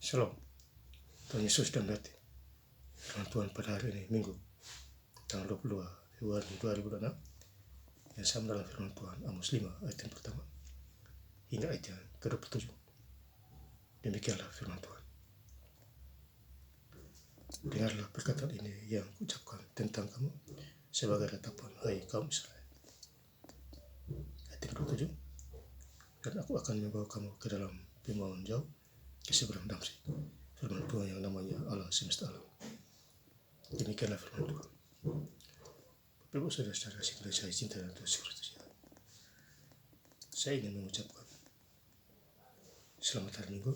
Shalom, Tuhan Yesus dan berarti firman Tuhan pada hari ini, Minggu, tanggal 22 Februari 2026, yang sama dalam firman Tuhan, Amos 5 ayat yang pertama, hingga ayat yang ke-27. Demikianlah firman Tuhan. Dengarlah perkataan ini yang kuucapkan tentang kamu sebagai ratapan, hai kaum Israel. Ayat yang ke-27, dan aku akan membawa kamu ke dalam pemauan jauh, ke seberang Damsyik, firman Tuhan yang namanya Allah semesta alam. Demikianlah firman Tuhan. Bapak Ibu Saudara-saudara sekalian saya cinta dan Tuhan Kristus, saya ingin mengucapkan selamat hari Minggu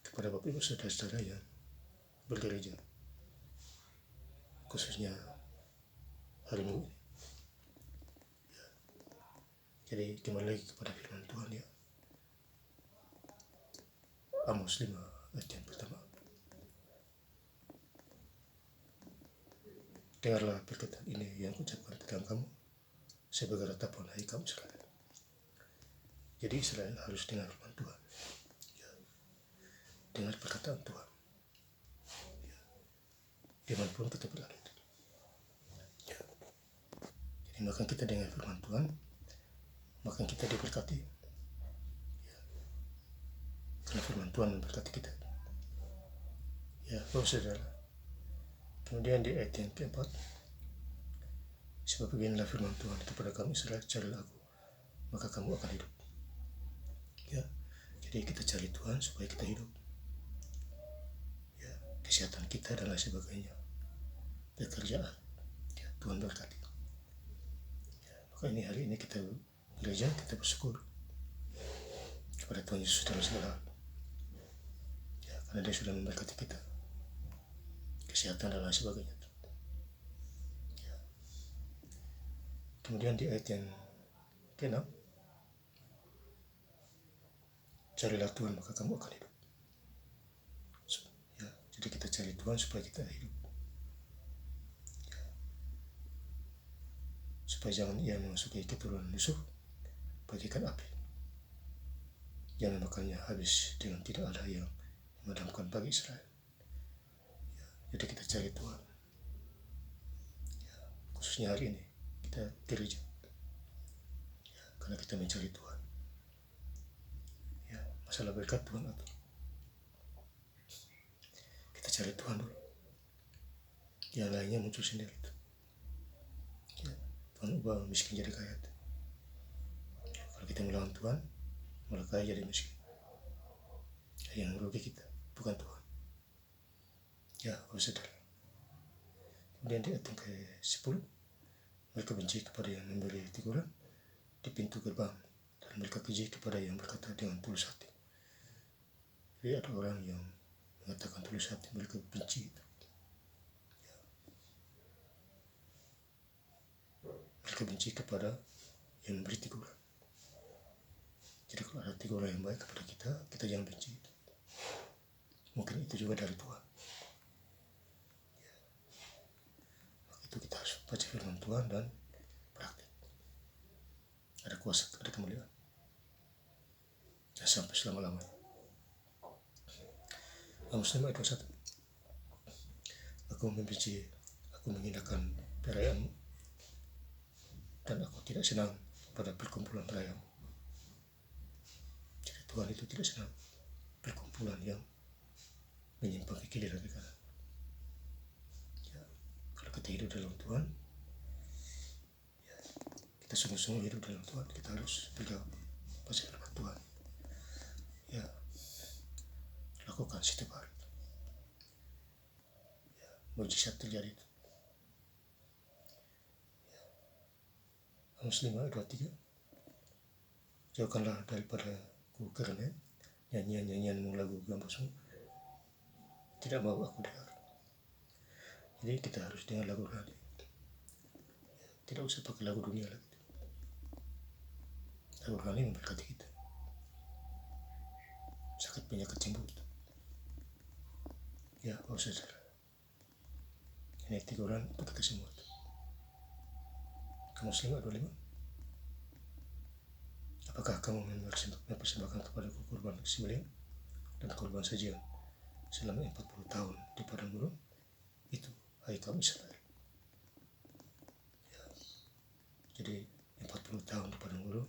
kepada Bapak Ibu Saudara-saudara yang bergereja, khususnya hari Minggu ini. Jadi kembali lagi kepada firman Tuhan ya. Amos 5 ayat yang pertama. Dengarlah perkataan ini yang kuucapkan tentang kamu sebagai ratapan, hai kaum Israel. Jadi Israel harus dengar firman Tuhan ya. Dengar perkataan Tuhan ya. Dimanapun kita berada ya. Jadi makin kita dengar firman Tuhan, makin kita diberkati ya. Karena firman Tuhan memberkati kita ya, saudara. Kemudian di ayat yang keempat, sebab beginilah firman Tuhan kepada kamu Israel, carilah aku, maka kamu akan hidup ya. Jadi kita cari Tuhan supaya kita hidup ya, kesehatan kita dan lain sebagainya, pekerjaan ya, Tuhan berkati ya. Maka ini hari ini kita gereja, kita bersyukur kepada Tuhan Yesus dalam segala hal ya, karena Dia sudah memberkati kita, kesehatan dan lain sebagainya ya. Kemudian di ayat yang ke-6, carilah Tuhan maka kamu akan hidup ya. Jadi kita cari Tuhan supaya kita hidup ya. Supaya jangan ia memasuki keturunan Yusuf bagikan api, jangan makannya habis dengan tidak ada yang memadamkan bagi Israel ya. Jadi kita cari Tuhan ya, khususnya hari ini kita gereja ya, karena kita mencari Tuhan ya. Masalah berkat Tuhan atur, kita cari Tuhan dulu, yang lainnya muncul sendiri ya. Tuhan ubah miskin jadi kaya ya. Kalau kita melawan Tuhan, malah kaya jadi miskin. Yang merugi kita bukan Tuhan ya, saudara. Kemudian di ayat yang ke-10, mereka benci kepada yang memberi teguran di pintu gerbang, dan mereka keji kepada yang berkata dengan tulus hati. Jadi ada orang yang mengatakan tulus hati, mereka benci itu ya. Mereka benci kepada yang memberi teguran. Jadi kalau ada teguran yang baik kepada kita, kita jangan benci itu. Mungkin itu juga dari Tuhan ya. Itu kita harus baca firman Tuhan dan praktik. Ada kuasa, ada kemuliaan dan sampai selama-lamanya. Amos 5 ayat 21, aku membenci, aku menghinakan perayaanmu, dan aku tidak senang pada perkumpulan perayaanmu. Jadi Tuhan itu tidak senang perkumpulan yang menyimpang ke kiri dan ke kanan ya. Kalau kita hidup dalam Tuhan ya, kita sungguh-sungguh hidup dalam Tuhan, kita harus pegang pasal firman Tuhan ya, lakukan setiap hari ya, mujizat terjadi itu ya. Amos 5 ayat 23, jauhkanlah daripada ku karena nyanyian-nyanyianmu, lagu gambusmu tidak mau aku dengar. Jadi kita harus dengar lagu rohani ya, tidak usah pakai lagu dunia lagi. Lagu rohani memberkati kita, sakit penyakit sembuh ya, saudara. Ini teguran untuk kita semua. Amos 5 ayat 25, apakah kamu mempersembahkan kepadaku kurban sembelihan dan korban sajian selama 40 tahun di padang gurun, itu hai kaum Israel. Ya, jadi 40 tahun di padang gurun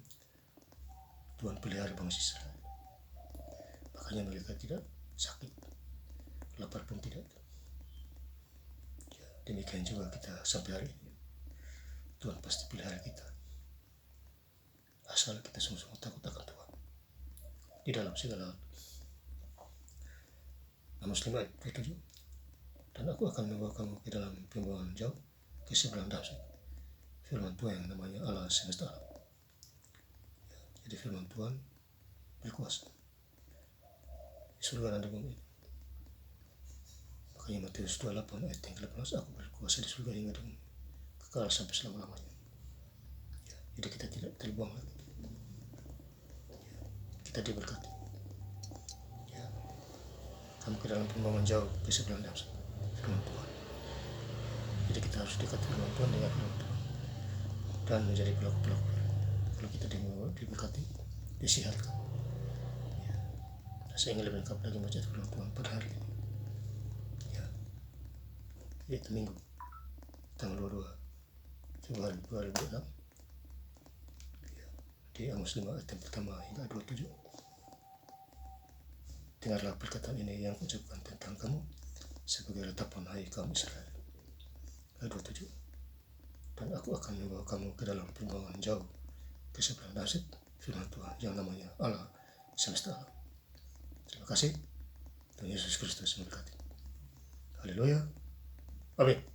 Tuhan pelihara bangsa Israel. Makanya mereka tidak sakit, lapar pun tidak. Ya, demikian juga kita sampai hari ini. Tuhan pasti pelihara kita. Asal kita sungguh-sungguh takut akan Tuhan di dalam segala hal. Amos 5 ayat 27. Dan aku akan membawa kamu ke dalam pembuangan jauh ke seberang Damsyik. Firman Tuhan yang namanya Allah semesta alam. Ya, jadi firman Tuhan berkuasa di surga dan di bumi. Makanya Matius 28 ayat yang ke-18, aku berkuasa di surga hingga di bumi, kekal sampai selama-lamanya. Ya, jadi kita tidak terbuang lagi. Ya, kita diberkati. Ya, kamu ke dalam pembuangan jauh ke seberang Damsyik. Firman Tuhan. Jadi kita harus dekat firman Tuhan dengan firman Tuhan dan menjadi pelaku-pelaku. Kalau kita diberkati, disihatkan. Ya. Saya ingin lebih lengkap lagi membaca firman Tuhan pada hari ini. Ya. Yaitu Minggu tanggal 22 Februari 2006. Ya. Di Amos 5 ayat yang pertama hingga 27. Dengarlah perkataan ini yang ucapkan tentang kamu sebagai ratapan hai kaum Israel. Ayat 27. Dan aku akan membawa kamu ke dalam pembuangan jauh ke seberang Damsyik, firman Tuhan yang namanya Allah semesta alam. Terima kasih. Tuhan Yesus Kristus memberkati. Haleluya. Amin.